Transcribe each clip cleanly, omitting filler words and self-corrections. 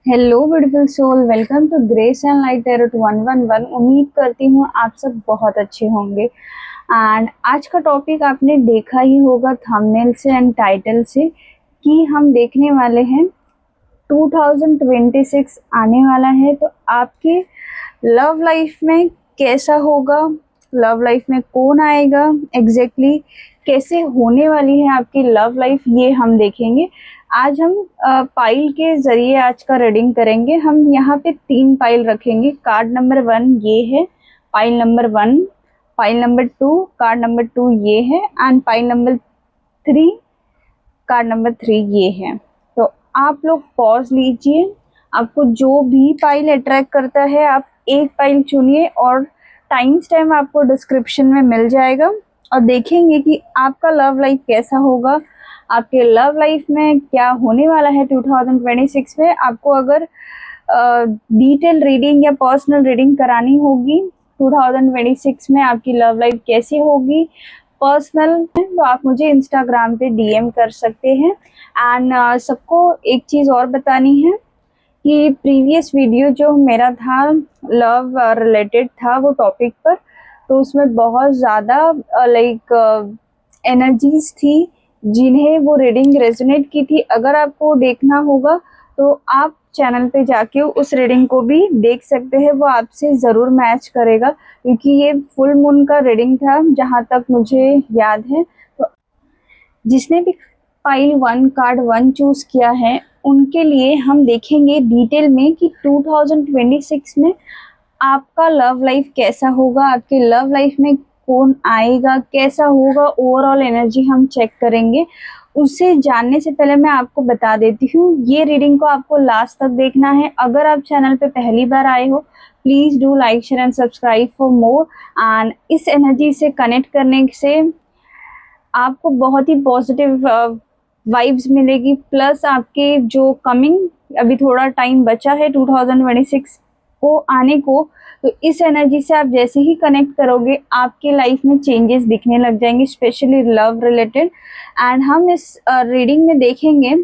Hello beautiful soul, welcome to grace and light tarot 111। उम्मीद करती हूँ आप सब बहुत अच्छे होंगे। एंड आज का टॉपिक आपने देखा ही होगा थंबनेल से एंड टाइटल से कि हम देखने वाले हैं 2026 आने वाला है, तो आपके लव लाइफ में कैसा होगा, लव लाइफ में कौन आएगा, एग्जैक्टली कैसे होने वाली है आपकी लव लाइफ, ये हम देखेंगे। आज हम पाइल के जरिए आज का रीडिंग करेंगे। हम यहाँ पे 3 पाइल रखेंगे। कार्ड नंबर 1 ये है, pile number 1, pile number 2, card number 2 ये है, and pile number 3, card number 3 ये है। तो आप लोग पॉज लीजिए, आपको जो भी पाइल अट्रैक्ट करता है आप एक पाइल चुनिए और टाइम स्टैम्प आपको डिस्क्रिप्शन में मिल जाएगा, और देखेंगे कि आपका लव लाइफ कैसा होगा, आपके लव लाइफ में क्या होने वाला है 2026 में। आपको अगर डिटेल रीडिंग या पर्सनल रीडिंग करानी होगी 2026 में आपकी लव लाइफ कैसी होगी पर्सनल, तो आप मुझे इंस्टाग्राम पे डीएम कर सकते हैं। एंड सबको एक चीज़ और बतानी है कि प्रीवियस वीडियो जो मेरा था लव रिलेटेड था वो टॉपिक पर, तो उसमें बहुत ज़्यादा एनर्जीज थी जिन्हें वो रीडिंग रेजोनेट की थी। अगर आपको देखना होगा तो आप चैनल पे जाके उस रीडिंग को भी देख सकते हैं, वो आपसे ज़रूर मैच करेगा, क्योंकि ये फुल मून का रीडिंग था जहाँ तक मुझे याद है। तो जिसने भी पाइल 1 कार्ड 1 चूज किया है उनके लिए हम देखेंगे डिटेल में कि 2026 में आपका लव लाइफ कैसा होगा, आपके लव लाइफ में कौन आएगा, कैसा होगा, ओवरऑल एनर्जी हम चेक करेंगे। उसे जानने से पहले मैं आपको बता देती हूँ, ये रीडिंग को आपको लास्ट तक देखना है। अगर आप चैनल पे पहली बार आए हो please do like share and subscribe for more. And इस एनर्जी से कनेक्ट करने से आपको बहुत ही पॉजिटिव वाइब्स मिलेगी, प्लस आपके जो कमिंग अभी थोड़ा टाइम बचा है 2026 को आने को, तो इस एनर्जी से आप जैसे ही कनेक्ट करोगे आपके लाइफ में चेंजेस दिखने लग जाएंगे, स्पेशली लव रिलेटेड। एंड हम इस रीडिंग में देखेंगे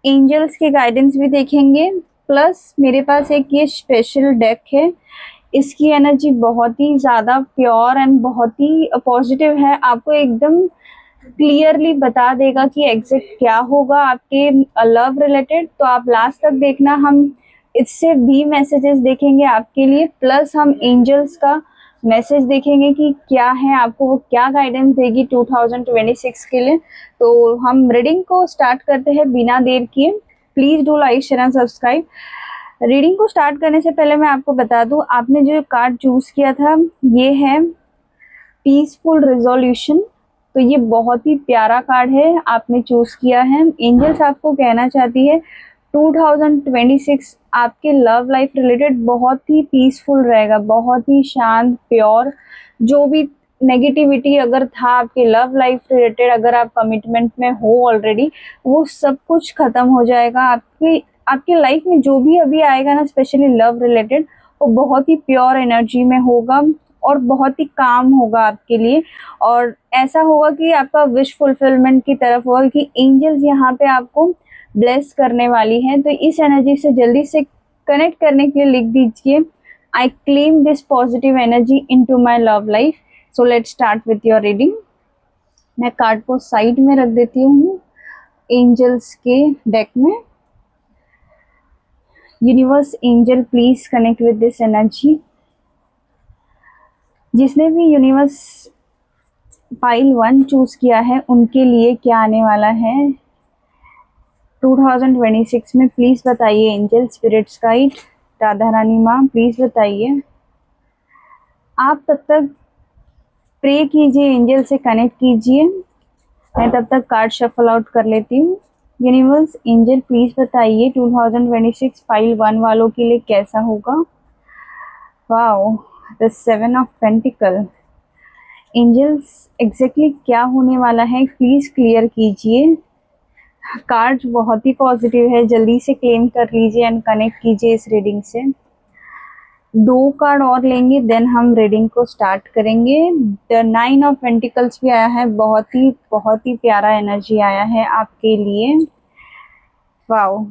एंजल्स के गाइडेंस भी देखेंगे, प्लस मेरे पास एक ये स्पेशल डेक है, इसकी एनर्जी बहुत ही ज़्यादा प्योर एंड बहुत ही पॉजिटिव है, आपको एकदम क्लियरली बता देगा कि एग्जैक्ट क्या होगा आपके लव रिलेटेड। तो आप लास्ट तक देखना, हम इससे भी मैसेजेस देखेंगे आपके लिए, प्लस हम एंजल्स का मैसेज देखेंगे कि क्या है, आपको वो क्या गाइडेंस देगी 2026 के लिए। तो हम रीडिंग को स्टार्ट करते हैं बिना देर किए। Please do like share and subscribe. Reading को स्टार्ट करने से पहले मैं आपको बता दूं, आपने जो कार्ड चूज़ किया था ये है पीसफुल रिजोल्यूशन। तो ये बहुत ही प्यारा कार्ड है आपने चूज किया है। एंजल्स आपको कहना चाहती है 2026 आपके लव लाइफ रिलेटेड बहुत ही पीसफुल रहेगा, बहुत ही शांत प्योर। जो भी नेगेटिविटी अगर था आपके लव लाइफ रिलेटेड, अगर आप कमिटमेंट में हो ऑलरेडी, वो सब कुछ खत्म हो जाएगा। आपके लाइफ में जो भी अभी आएगा ना, स्पेशली लव रिलेटेड, वो बहुत ही प्योर एनर्जी में होगा और बहुत ही काम होगा आपके लिए। और ऐसा होगा कि आपका विश फुलफिलमेंट की तरफ होगा कि एंजल्स यहाँ पे आपको ब्लेस करने वाली हैं। तो इस एनर्जी से जल्दी से कनेक्ट करने के लिए लिख दीजिए, I claim this positive energy into my love life. So let's start with your reading. मैं कार्ड को साइड में रख देती हूँ एंजल्स के डेक में। Universe angel please connect with this energy. जिसने भी यूनिवर्स पाइल 1 चूज किया है उनके लिए क्या आने वाला है 2026 में, प्लीज बताइए। Angel, spirits guide, Radha Rani माँ, प्लीज बताइए। आप तब तक प्रे कीजिए, एंजल से कनेक्ट कीजिए, मैं तब तक कार्ड शफल आउट कर लेती हूँ। यूनिवर्स एंजल प्लीज बताइए 2026 पाइल 1 वालों के लिए कैसा होगा। Wow, the 7 of pentacle. Angels exactly क्या होने वाला है प्लीज क्लियर कीजिए। कार्ड बहुत ही पॉजिटिव है, जल्दी से क्लेम कर लीजिए एंड कनेक्ट कीजिए इस रीडिंग से। 2 कार्ड और लेंगे देन हम रीडिंग को स्टार्ट करेंगे। द 9 ऑफ पेंटिकल्स भी आया है, बहुत ही प्यारा एनर्जी आया है आपके लिए। वाओ,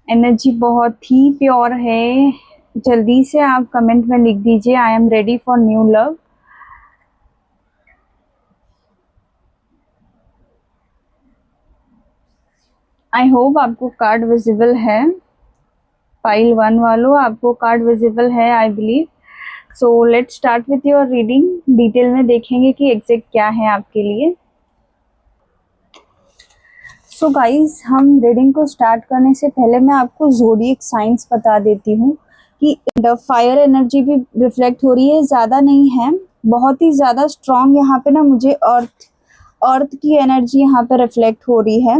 एनर्जी बहुत ही प्योर है। जल्दी से आप कमेंट में लिख दीजिए I am ready for new love. I hope आपको कार्ड विजिबल है। पाइल 1 वालों, आपको कार्ड विजिबल है आई believe. So let's start with your reading. Detail में देखेंगे कि एग्जैक्ट क्या है आपके लिए। सो गाइज, हम रीडिंग को स्टार्ट करने से पहले मैं आपको ज़ोडिएक साइंस बता देती हूँ कि फायर एनर्जी भी रिफ्लेक्ट हो रही है, ज़्यादा नहीं है, बहुत ही ज़्यादा स्ट्रॉन्ग। यहाँ पे ना मुझे अर्थ की एनर्जी यहाँ पे रिफ्लेक्ट हो रही है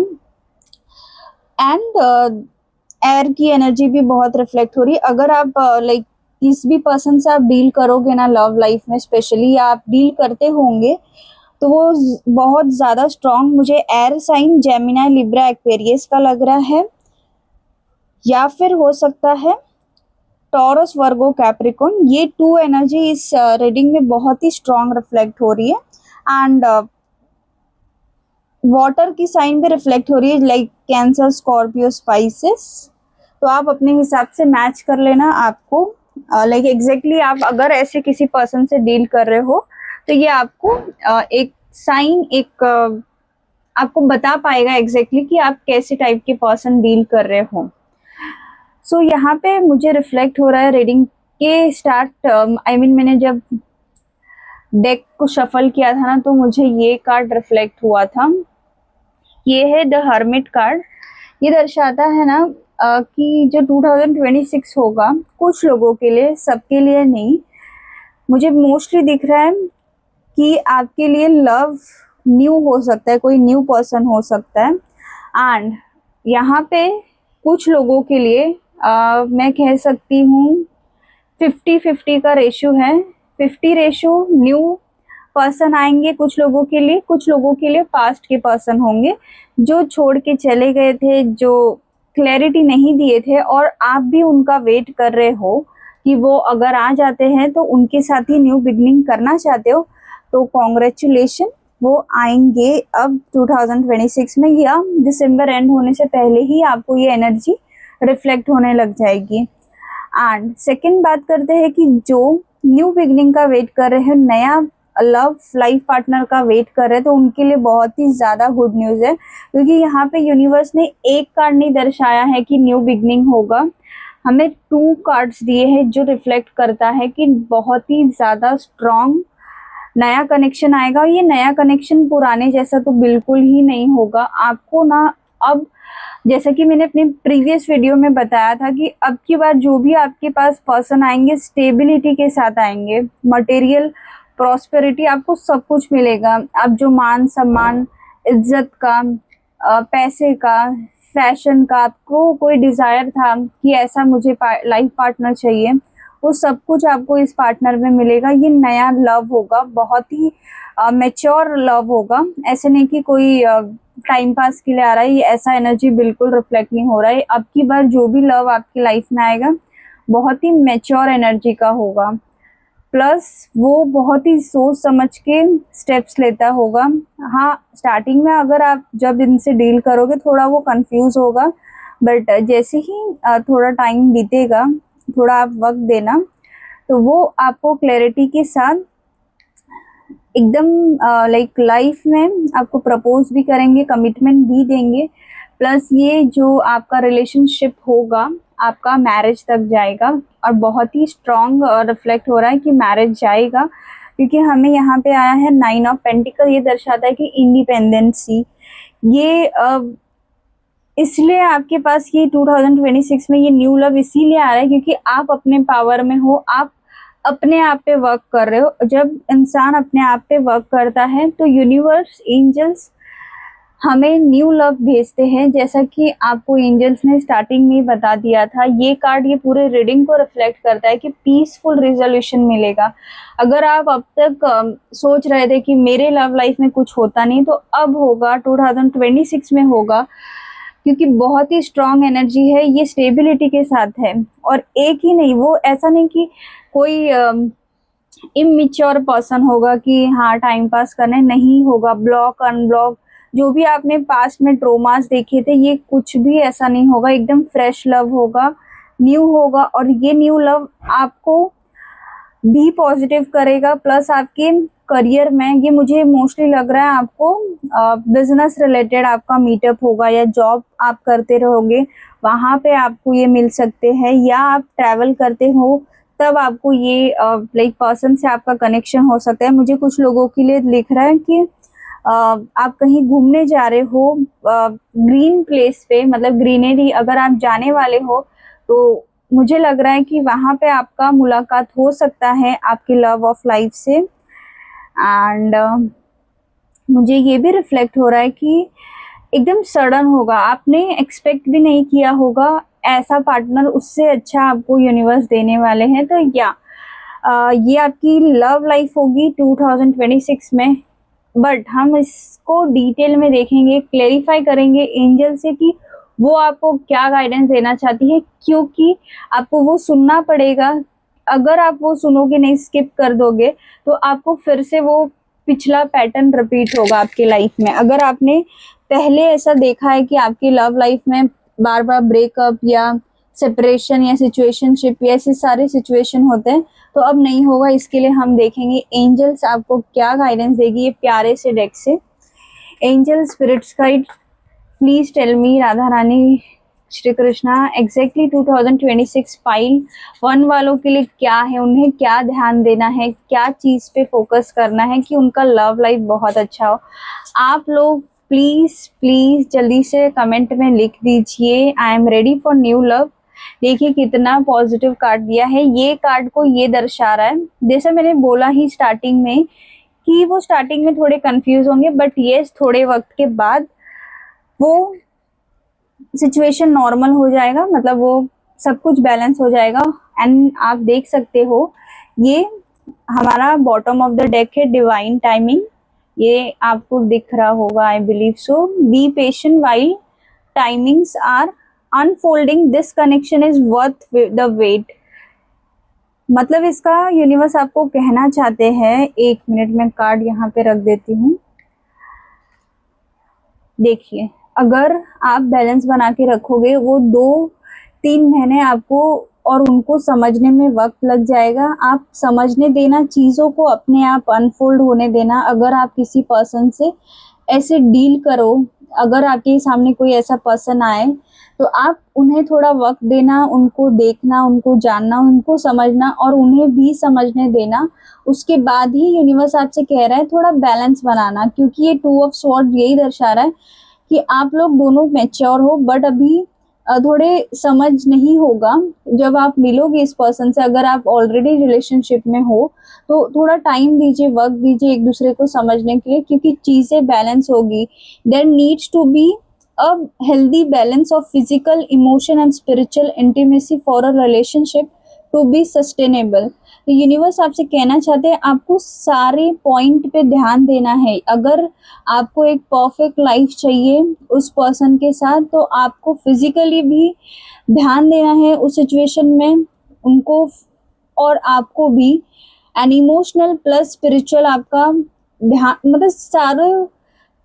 एंड एयर की एनर्जी भी बहुत रिफ्लेक्ट हो रही है। अगर आप लाइक किस भी पर्सन से आप डील करोगे ना लव लाइफ में, स्पेशली आप डील करते होंगे, तो वो बहुत ज़्यादा स्ट्रॉन्ग मुझे air sign Gemini Libra Aquarius का लग रहा है, या फिर हो सकता है टॉरस वर्गो कैप्रिकॉन। ये 2 एनर्जी इस रीडिंग में बहुत ही स्ट्रॉन्ग रिफ्लेक्ट हो रही है एंड वाटर की साइन भी रिफ्लेक्ट हो रही है, लाइक कैंसर, स्कॉर्पियो, स्पाइसेस। तो आप अपने हिसाब से मैच कर लेना आपको लाइक एग्जैक्टली आप अगर ऐसे किसी पर्सन से डील कर रहे हो तो ये आपको एक साइन आपको बता पाएगा एग्जैक्टली कि आप कैसे टाइप के पर्सन डील कर रहे हो। सो यहाँ पे मुझे रिफ्लेक्ट हो रहा है रीडिंग के स्टार्ट मैंने जब डेक को शफल किया था ना, तो मुझे ये कार्ड रिफ्लेक्ट हुआ था। ये है द हर्मिट कार्ड। ये दर्शाता है ना कि जो 2026 होगा कुछ लोगों के लिए, सबके लिए नहीं, मुझे मोस्टली दिख रहा है कि आपके लिए लव न्यू हो सकता है, कोई न्यू पर्सन हो सकता है। एंड यहाँ पे कुछ लोगों के लिए मैं कह सकती हूँ 50-50 का रेशो है। 50 रेशो न्यू पर्सन आएंगे कुछ लोगों के लिए, कुछ लोगों के लिए पास्ट के पर्सन होंगे जो छोड़ के चले गए थे, जो क्लैरिटी नहीं दिए थे, और आप भी उनका वेट कर रहे हो कि वो अगर आ जाते हैं तो उनके साथ ही न्यू बिगनिंग करना चाहते हो, तो कॉन्ग्रेचुलेशन, वो आएंगे अब 2026 में, या दिसंबर एंड होने से पहले ही आपको ये एनर्जी रिफ्लेक्ट होने लग जाएगी। एंड सेकेंड बात करते हैं कि जो न्यू बिगनिंग का वेट कर रहे हैं, नया लव लाइफ पार्टनर का वेट कर रहे हैं, तो उनके लिए बहुत ही ज़्यादा गुड न्यूज़ है, क्योंकि यहाँ पे यूनिवर्स ने एक कार्ड नहीं दर्शाया है कि न्यू बिगनिंग होगा, हमें 2 कार्ड्स दिए हैं जो रिफ्लेक्ट करता है कि बहुत ही ज़्यादा स्ट्रॉन्ग नया कनेक्शन आएगा। और ये नया कनेक्शन पुराने जैसा तो बिल्कुल ही नहीं होगा। आपको ना अब, जैसा कि मैंने अपने प्रीवियस वीडियो में बताया था कि अब की बार जो भी आपके पास पर्सन आएंगे स्टेबिलिटी के साथ आएंगे, मटेरियल प्रॉस्पेरिटी, आपको सब कुछ मिलेगा। अब जो मान सम्मान, इज्जत का, पैसे का, फैशन का, आपको कोई डिज़ायर था कि ऐसा मुझे लाइफ पार्टनर चाहिए, वो सब कुछ आपको इस पार्टनर में मिलेगा। ये नया लव होगा, बहुत ही मैच्योर लव होगा, ऐसे नहीं कि कोई टाइम पास के लिए आ रहा है, ये ऐसा एनर्जी बिल्कुल रिफ्लेक्ट नहीं हो रहा है। अब की बार जो भी लव आपकी लाइफ में आएगा बहुत ही मैच्योर एनर्जी का होगा, प्लस वो बहुत ही सोच समझ के स्टेप्स लेता होगा। हाँ, स्टार्टिंग में अगर आप जब इनसे डील करोगे थोड़ा वो कंफ्यूज होगा, बट जैसे ही थोड़ा टाइम बीतेगा, थोड़ा आप वक्त देना, तो वो आपको क्लैरिटी के साथ एकदम लाइक लाइफ में आपको प्रपोज भी करेंगे, कमिटमेंट भी देंगे, प्लस ये जो आपका रिलेशनशिप होगा आपका मैरिज तक जाएगा। और बहुत ही स्ट्रॉन्ग रिफ्लेक्ट हो रहा है कि मैरिज जाएगा, क्योंकि हमें यहाँ पे आया है 9 ऑफ पेंटिकल। ये दर्शाता है कि इंडिपेंडेंसी, ये इसलिए आपके पास ये 2026 में ये न्यू लव इसीलिए आ रहा है क्योंकि आप अपने पावर में हो, आप अपने आप पे वर्क कर रहे हो। जब इंसान अपने आप पे वर्क करता है तो यूनिवर्स, एंजल्स हमें न्यू लव भेजते हैं, जैसा कि आपको एंजल्स ने स्टार्टिंग में ही बता दिया था। ये कार्ड ये पूरे रीडिंग को रिफ्लेक्ट करता है कि पीसफुल रिजोल्यूशन मिलेगा। अगर आप अब तक सोच रहे थे कि मेरे लव लाइफ में कुछ होता नहीं, तो अब होगा, 2026 में होगा, क्योंकि बहुत ही स्ट्रॉन्ग एनर्जी है, ये स्टेबिलिटी के साथ है। और एक ही नहीं, वो ऐसा नहीं कि कोई इमेच्योर पर्सन होगा कि हाँ टाइम पास करने, नहीं होगा, ब्लॉक अनब्लॉक जो भी आपने पास्ट में ट्रोमास देखे थे, ये कुछ भी ऐसा नहीं होगा, एकदम फ्रेश लव होगा, न्यू होगा। और ये न्यू लव आपको भी पॉजिटिव करेगा, प्लस आपके करियर में, ये मुझे मोस्टली लग रहा है आपको बिजनेस रिलेटेड आपका मीटअप होगा, या जॉब आप करते रहोगे वहाँ पे आपको ये मिल सकते हैं, या आप ट्रैवल करते हो तब आपको ये लाइक पर्सन से आपका कनेक्शन हो सकता है। मुझे कुछ लोगों के लिए लिख रहा है कि आप कहीं घूमने जा रहे हो ग्रीन प्लेस पे, मतलब ग्रीनरी अगर आप जाने वाले हो, तो मुझे लग रहा है कि वहाँ पे आपका मुलाकात हो सकता है आपके लव ऑफ लाइफ से। एंड मुझे ये भी रिफ्लेक्ट हो रहा है कि एकदम सडन होगा, आपने एक्सपेक्ट भी नहीं किया होगा ऐसा पार्टनर, उससे अच्छा आपको यूनिवर्स देने वाले हैं। तो या ये आपकी लव लाइफ होगी 2026 में। बट हम इसको डिटेल में देखेंगे, क्लेरिफाई करेंगे एंजल से कि वो आपको क्या गाइडेंस देना चाहती है, क्योंकि आपको वो सुनना पड़ेगा। अगर आप वो सुनोगे नहीं, स्किप कर दोगे, तो आपको फिर से वो पिछला पैटर्न रिपीट होगा आपकी लाइफ में। अगर आपने पहले ऐसा देखा है कि आपकी लव लाइफ में बार बार ब्रेकअप या सेपरेशन या सिचुएशनशिप या ऐसे सारे सिचुएशन होते हैं, तो अब नहीं होगा। इसके लिए हम देखेंगे एंजल्स आपको क्या गाइडेंस देगी ये प्यारे से डेक से। Angel spirits guide please tell me, Radha Rani Shri Krishna, exactly 2026 pile 1 वालों के लिए क्या है, उन्हें क्या ध्यान देना है, क्या चीज़ पे फोकस करना है कि उनका लव लाइफ बहुत अच्छा हो। आप लोग प्लीज़ प्लीज़ जल्दी से कमेंट में लिख दीजिए, I am ready for new love. देखिए कितना पॉजिटिव कार्ड दिया है। ये कार्ड को ये दर्शा रहा है, जैसे मैंने बोला ही स्टार्टिंग में कि वो स्टार्टिंग में थोड़े कंफ्यूज होंगे, बट ये थोड़े वक्त के बाद वो सिचुएशन नॉर्मल हो जाएगा, मतलब वो सब कुछ बैलेंस हो जाएगा। एंड आप देख सकते हो ये हमारा बॉटम ऑफ द डेक है, डिवाइन टाइमिंग, ये आपको दिख रहा होगा I believe so. Be patient while timings are unfolding, this connection is worth the wait. मतलब इसका यूनिवर्स आपको कहना चाहते हैं, 1 मिनट में कार्ड यहाँ पे रख देती हूँ। देखिए अगर आप बैलेंस बना के रखोगे, वो 2-3 महीने आपको और उनको समझने में वक्त लग जाएगा। आप समझने देना, चीज़ों को अपने आप अनफोल्ड होने देना। अगर आप किसी पर्सन से ऐसे डील करो, अगर आपके सामने कोई ऐसा पर्सन आए, तो आप उन्हें थोड़ा वक्त देना, उनको देखना, उनको जानना, उनको समझना और उन्हें भी समझने देना। उसके बाद ही यूनिवर्स आपसे कह रहा है थोड़ा बैलेंस बनाना, क्योंकि ये 2 ऑफ स्वॉर्ड यही दर्शा रहा है कि आप लोग दोनों मैच्योर हो, बट अभी थोड़े समझ नहीं होगा जब आप मिलोगे इस पर्सन से। अगर आप ऑलरेडी रिलेशनशिप में हो तो थोड़ा टाइम दीजिए, वक्त दीजिए एक दूसरे को समझने के लिए, क्योंकि चीज़ें बैलेंस होगी। There needs to be a healthy balance of physical, emotion and spiritual intimacy for a relationship to be sustainable. तो यूनिवर्स आपसे कहना चाहते हैं आपको सारे पॉइंट पे ध्यान देना है। अगर आपको एक परफेक्ट लाइफ चाहिए उस पर्सन के साथ, तो आपको फिजिकली भी ध्यान देना है उस सिचुएशन में उनको, और आपको भी एंड इमोशनल प्लस स्पिरिचुअल आपका ध्यान, मतलब सारे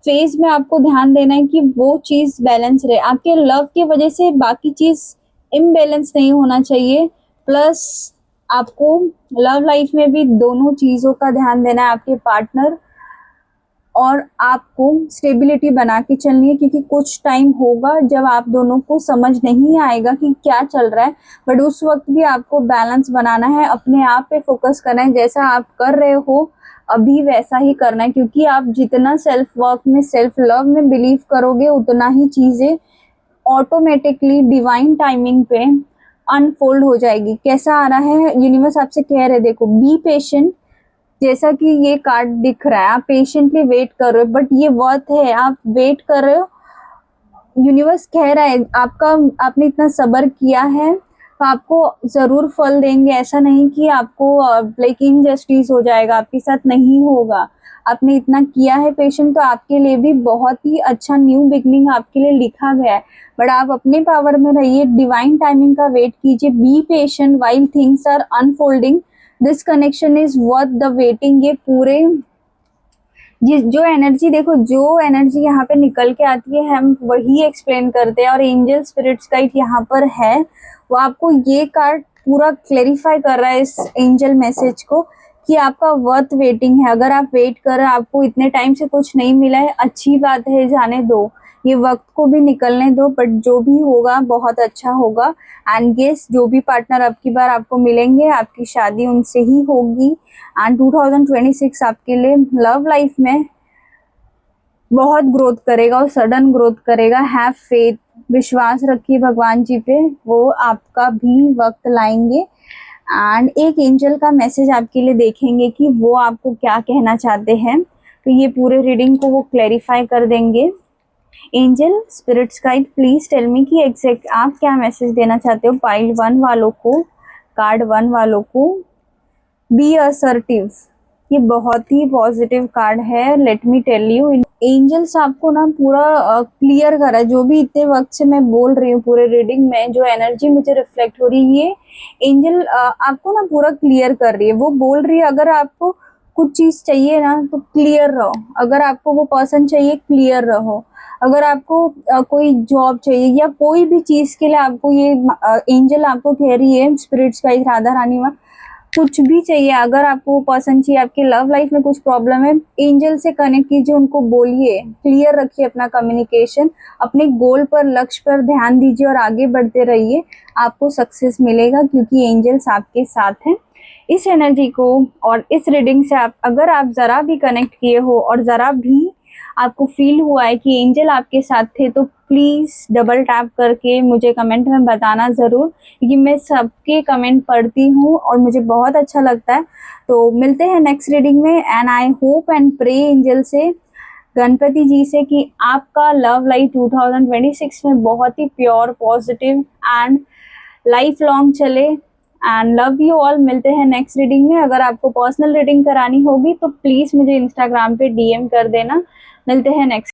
फेज में आपको ध्यान देना है कि वो चीज़ बैलेंस रहे। आपके लव की वजह से बाकी चीज़ इम्बैलेंस नहीं होना चाहिए। प्लस आपको लव लाइफ में भी दोनों चीज़ों का ध्यान देना है, आपके पार्टनर और आपको स्टेबिलिटी बना के चलनी है, क्योंकि कुछ टाइम होगा जब आप दोनों को समझ नहीं आएगा कि क्या चल रहा है, बट उस वक्त भी आपको बैलेंस बनाना है, अपने आप पे फोकस करना है। जैसा आप कर रहे हो अभी वैसा ही करना है, क्योंकि आप जितना सेल्फ वर्क में, सेल्फ लव में बिलीव करोगे, उतना ही चीज़ें ऑटोमेटिकली डिवाइन टाइमिंग पे अनफोल्ड हो जाएगी। कैसा आ रहा है यूनिवर्स आपसे कह रहे, देखो बी पेशेंट, जैसा कि ये कार्ड दिख रहा है, आप पेशेंटली वेट कर रहे हो, बट ये वर्थ है, आप वेट कर रहे हो। यूनिवर्स कह रहा है आपका, आपने इतना सब्र किया है तो आपको जरूर फल देंगे। ऐसा नहीं कि आपको लाइक इनजस्टिस हो जाएगा, आपके साथ नहीं होगा। आपने इतना किया है पेशेंट, तो आपके लिए भी बहुत ही अच्छा न्यू बिगनिंग आपके लिए लिखा गया है। बट आप अपने पावर में रहिए, डिवाइन टाइमिंग का वेट कीजिए, be patient while things are unfolding, this connection is worth the waiting. ये पूरे ये जो एनर्जी देखो, जो एनर्जी यहाँ पे निकल के आती है हम वही एक्सप्लेन करते हैं, और एंजल स्पिरिट्स गाइड यहाँ पर है, वो आपको ये कार्ड पूरा क्लेरिफाई कर रहा है इस एंजल मैसेज को कि आपका वर्थ वेटिंग है। अगर आप वेट कर रहे, आपको इतने टाइम से कुछ नहीं मिला है, अच्छी बात है, जाने दो, ये वक्त को भी निकलने दो, बट जो भी होगा बहुत अच्छा होगा। एंड येस, जो भी पार्टनर अब की बार आपको मिलेंगे, आपकी शादी उनसे ही होगी। एंड 2026 आपके लिए लव लाइफ में बहुत ग्रोथ करेगा और सडन ग्रोथ करेगा। हैव फेथ, विश्वास रखिए भगवान जी पे, वो आपका भी वक्त लाएंगे। एंड एक एंजल का मैसेज आपके लिए देखेंगे कि वो आपको क्या कहना चाहते हैं, तो ये पूरे रीडिंग को वो क्लैरिफाई कर देंगे। Angel spirits guide please tell me कि एग्जैक्ट आप क्या मैसेज देना चाहते हो पाइल 1 वालों को, कार्ड 1 वालों को। बी असर्टिव, ये बहुत ही पॉजिटिव कार्ड है। Let me tell you, angels आपको ना पूरा क्लियर करा है। जो भी इतने वक्त से मैं बोल रही हूँ पूरे रीडिंग में, जो एनर्जी मुझे रिफ्लेक्ट हो रही है, ये एंजल आपको ना पूरा क्लियर कर रही है। वो बोल रही है अगर आपको कुछ चीज चाहिए ना तो क्लियर रहो, अगर आपको वो पर्सन चाहिए क्लियर रहो, अगर आपको कोई जॉब चाहिए या कोई भी चीज के लिए आपको ये एंजल आपको कह रही है, स्पिरिट्स का राधा रानी माँ, कुछ भी चाहिए, अगर आपको वो पर्सन चाहिए, आपकी लव लाइफ में कुछ प्रॉब्लम है, एंजल से कनेक्ट कीजिए, उनको बोलिए, क्लियर रखिए अपना कम्युनिकेशन, अपने गोल पर, लक्ष्य पर ध्यान दीजिए और आगे बढ़ते रहिए। आपको सक्सेस मिलेगा क्योंकि एंजल्स आपके साथ हैं। इस एनर्जी को और इस रीडिंग से आप अगर आप जरा भी कनेक्ट किए हो और जरा भी आपको फील हुआ है कि एंजल आपके साथ थे, तो प्लीज डबल टैप करके मुझे कमेंट में बताना जरूर, क्योंकि मैं सबके कमेंट पढ़ती हूँ और मुझे बहुत अच्छा लगता है। तो मिलते हैं नेक्स्ट रीडिंग में। And I hope and pray angel से, गणपति जी से, कि आपका लव लाइफ 2026 में बहुत ही pure, positive and life long चले। And love you all. मिलते हैं नेक्स्ट रीडिंग में। अगर आपको पर्सनल रीडिंग करानी होगी तो प्लीज मुझे इंस्टाग्राम पे DM कर देना। मिलते हैं नेक्स्ट